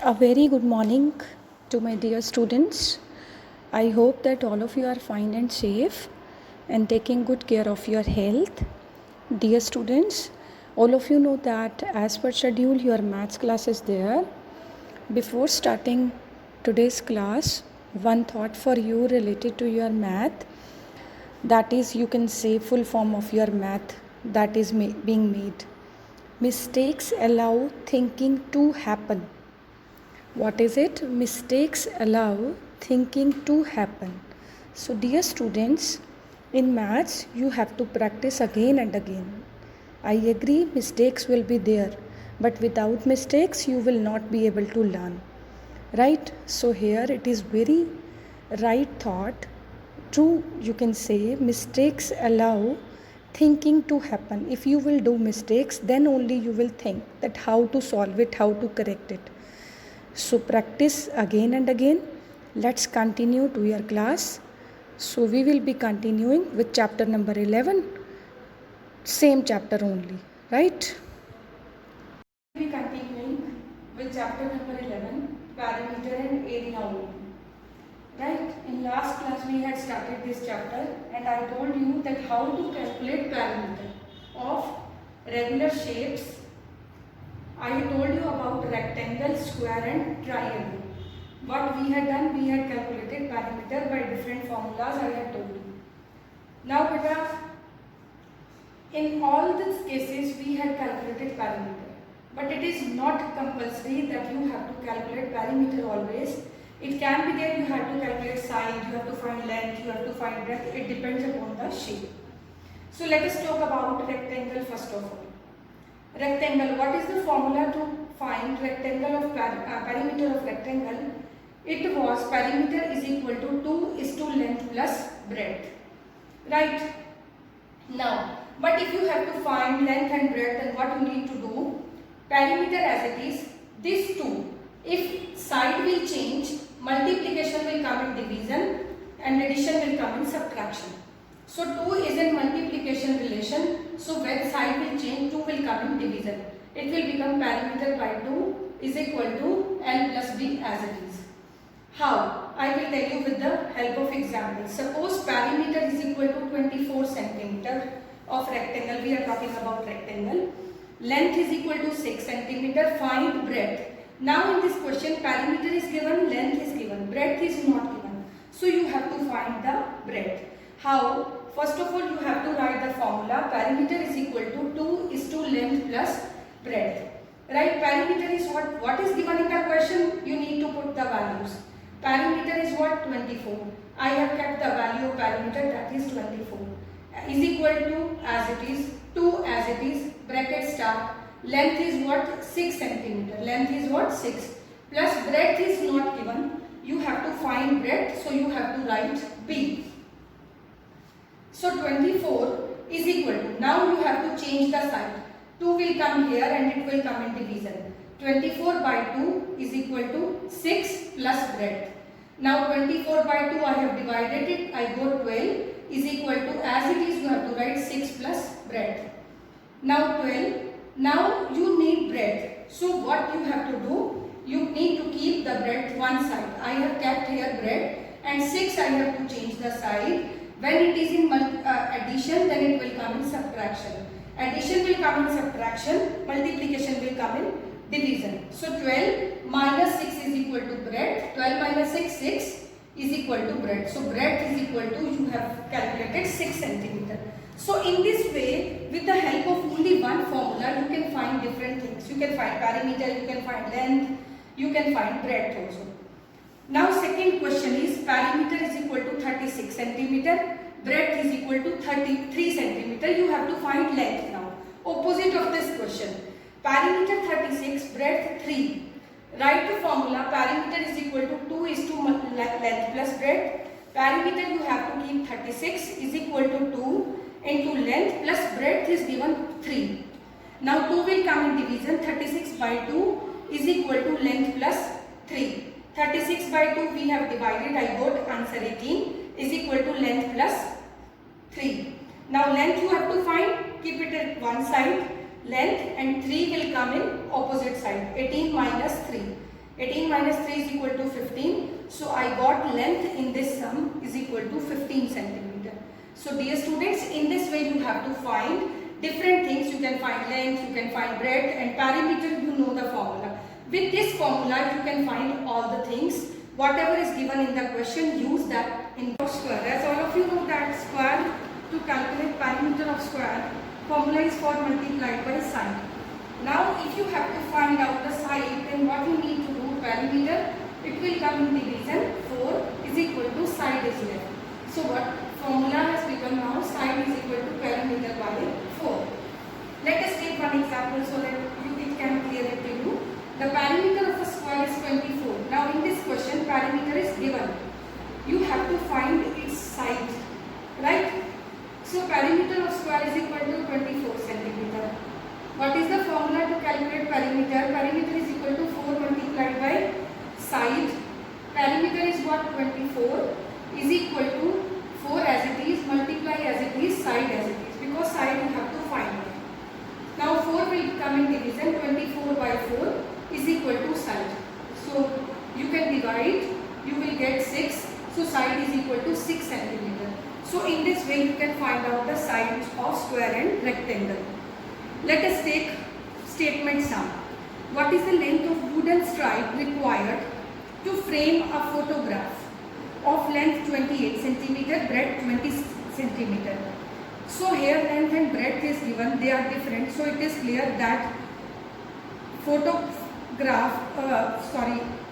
A very good morning to my dear students. I hope that all of you are fine and safe and taking good care of your health. Dear students, all of you know that as per schedule your maths class is there. Before starting today's class, one thought for you related to your math, that is, you can say full form of your math that is being made. Mistakes allow thinking to happen. What is it? Mistakes allow thinking to happen. So, dear students, in maths, you have to practice again and again. I agree, mistakes will be there, but without mistakes, you will not be able to learn. Right? So, here it is very right thought. True, you can say mistakes allow thinking to happen. If you will do mistakes, then only you will think that how to solve it, how to correct it. So practice again and again. Let's continue to your class. So we will be continuing with chapter number 11. Same chapter only, right? We will be continuing with chapter number 11, parameter and area only. Right? In last class we had started this chapter and I told you that how to calculate parameter of regular shapes. I told you about rectangle, square and triangle. What we had done, we had calculated parameter by different formulas I had told you. Now beta, in all these cases we had calculated parameter. But it is not compulsory that you have to calculate parameter always. It can be that you have to calculate side, you have to find length, you have to find breadth. It depends upon the shape. So let us talk about rectangle first of all. Rectangle, what is the formula to find rectangle of perimeter of rectangle? It was perimeter is equal to 2 is to length plus breadth. Right? Now, but if you have to find length and breadth, then what you need to do? Perimeter as it is, this 2, if side will change, multiplication will come in division and addition will come in subtraction. So 2 is in multiplication relation, so when side will change, 2 will come in division. It will become perimeter by 2 is equal to L plus B as it is. How? I will tell you with the help of example. Suppose perimeter is equal to 24 centimeter of rectangle. We are talking about rectangle. Length is equal to 6 centimeter. Find breadth. Now in this question, perimeter is given, length is given, breadth is not given. So you have to find the breadth. How? First of all, you have to write the formula. Perimeter is equal to 2 is to length plus breadth. Right? Perimeter is what? What is given in the question? You need to put the values. Perimeter is what? 24. I have kept the value of perimeter, that is 24. Is equal to as it is, 2 as it is, bracket start. Length is what? 6 centimeter. Length is what? 6. Plus breadth is not given. You have to find breadth, so you have to write B. So 24 is equal to, now you have to change the sign. 2 will come here and it will come in division. 24 by 2 is equal to 6 plus breadth. Now 24 by 2 I have divided it, I got 12 is equal to, as it is you have to write 6 plus breadth. Now 12, now you need breadth. So what you have to do, you need to keep the breadth one side. I have kept here breadth and 6 I have to change the side. When it is in addition, then it will come in subtraction. Addition will come in subtraction, multiplication will come in division. So 12 minus 6 is equal to breadth. 12 minus 6, 6 is equal to breadth. So breadth is equal to, you have calculated 6 centimeter. So in this way, with the help of only one formula, you can find different things. You can find perimeter, you can find length, you can find breadth also. Now second question is, perimeter is equal to 36 centimeter, breadth is equal to 33 centimeter. You have to find length now. Opposite of this question. Perimeter 36, breadth 3. Write the formula. Perimeter is equal to 2 is to length plus breadth. Perimeter you have to keep 36 is equal to 2 into length plus breadth is given 3. Now 2 will come in division. 36 by 2 is equal to length plus 3. 36 by 2 we have divided. I got answer 18 is equal to length plus 3. Now length you have to find. Keep it at one side. length and 3 will come in opposite side. 18 minus 3. 18 minus 3 is equal to 15. So I got length in this sum is equal to 15 centimeter. So dear students, in this way you have to find different things. You can find length, you can find breadth, and perimeter, you know the formula. With this formula you can find all the things. Whatever is given in the question, use that in square. As all of you know that square, to calculate perimeter of square, formula is for multiplied by side. Now if you have to find out the side, then what you need to do, perimeter, it will come in division. 4 is equal to side is left. So what formula has become now, side is equal to perimeter by 4. Let us take one example so that it can clear it to you. The perimeter of a square is 24. Now in this question, perimeter is given. You have to find its side, right? So perimeter of square is equal to 24 centimeter. What is the formula to calculate perimeter? Perimeter is equal to 4 multiplied by side. Perimeter is what? 24 is equal to 4 as it is, multiply as it is, side as it is. Because side you have to find. Now 4 will come in division. 24 by 4 is equal to side. So you can divide, you will get 6. So side is equal to 6 centimeter. So in this way you can find out the sides of square and rectangle. Let us take statement sum. What is the length of wooden stripe required to frame a photograph of length 28 centimeter, breadth 20 centimeter? So here length and breadth is given, they are different. So it is clear that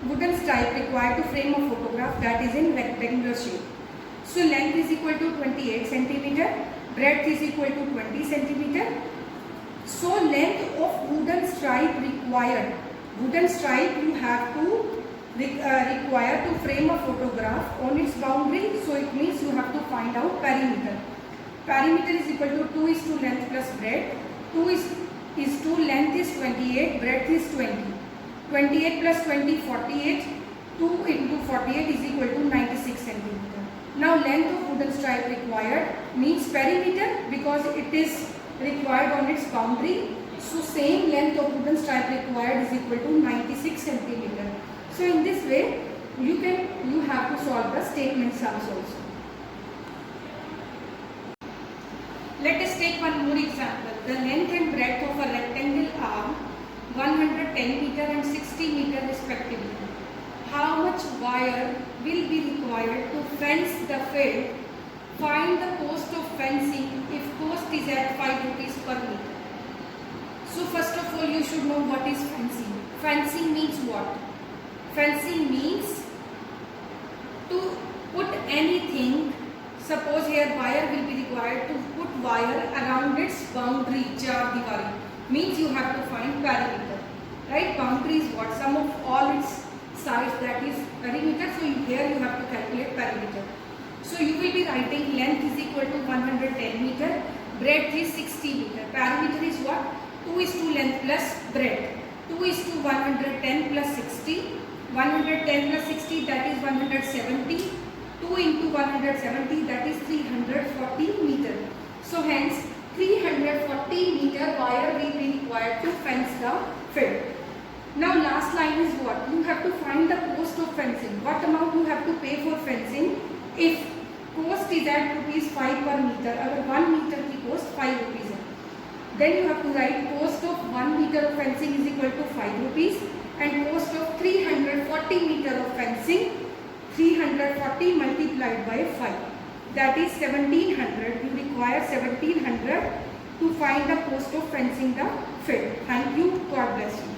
wooden stripe required to frame a photograph that is in rectangular shape. So length is equal to 28 centimeter, breadth is equal to 20 centimeter. So length of wooden stripe required. Wooden stripe you have to require to frame a photograph on its boundary. So it means you have to find out perimeter. Perimeter is equal to 2 is to length plus breadth. 2 is to length is 28, breadth is 20. 28 plus 20, 48. 2 into 48 is equal to 96 centimeter. Now length of wooden stripe required means perimeter because it is required on its boundary. So same length of wooden stripe required is equal to 96 centimeter. So in this way you have to solve the statement sums also. Let us take one more example. The length and breadth of a rectangle are 110 meter and 60 meter respectively. How much wire will be required to fence the field? Find the cost of fencing if cost is at 5 rupees per meter. So first of all you should know what is fencing. Fencing means what? Fencing means to put anything. Suppose here wire will be required to put wire around its boundary, char diwari. Means you have to find perimeter. Right? Boundary is what? Sum of all its sides, that is perimeter. So here you have to calculate perimeter. So you will be writing length is equal to 110 meter, breadth is 60 meter. Perimeter is what? 2 is to length plus breadth. 2 is to 110 plus 60. 110 plus 60, that is 170. 2 into 170, that is 340 meter. So hence 340 meter wire will be required to fence the field. Now last line is what? You have to find the cost of fencing. What amount you have to pay for fencing? If cost is at rupees 5 per meter, अगर 1 meter की cost 5 rupees है, then you have to write cost of 1 meter of fencing is equal to 5 rupees and cost of 340 meter of fencing, 340 multiplied by 5, that is 1700. You require 1700 to find the cost of fencing the field. Thank you. God bless you.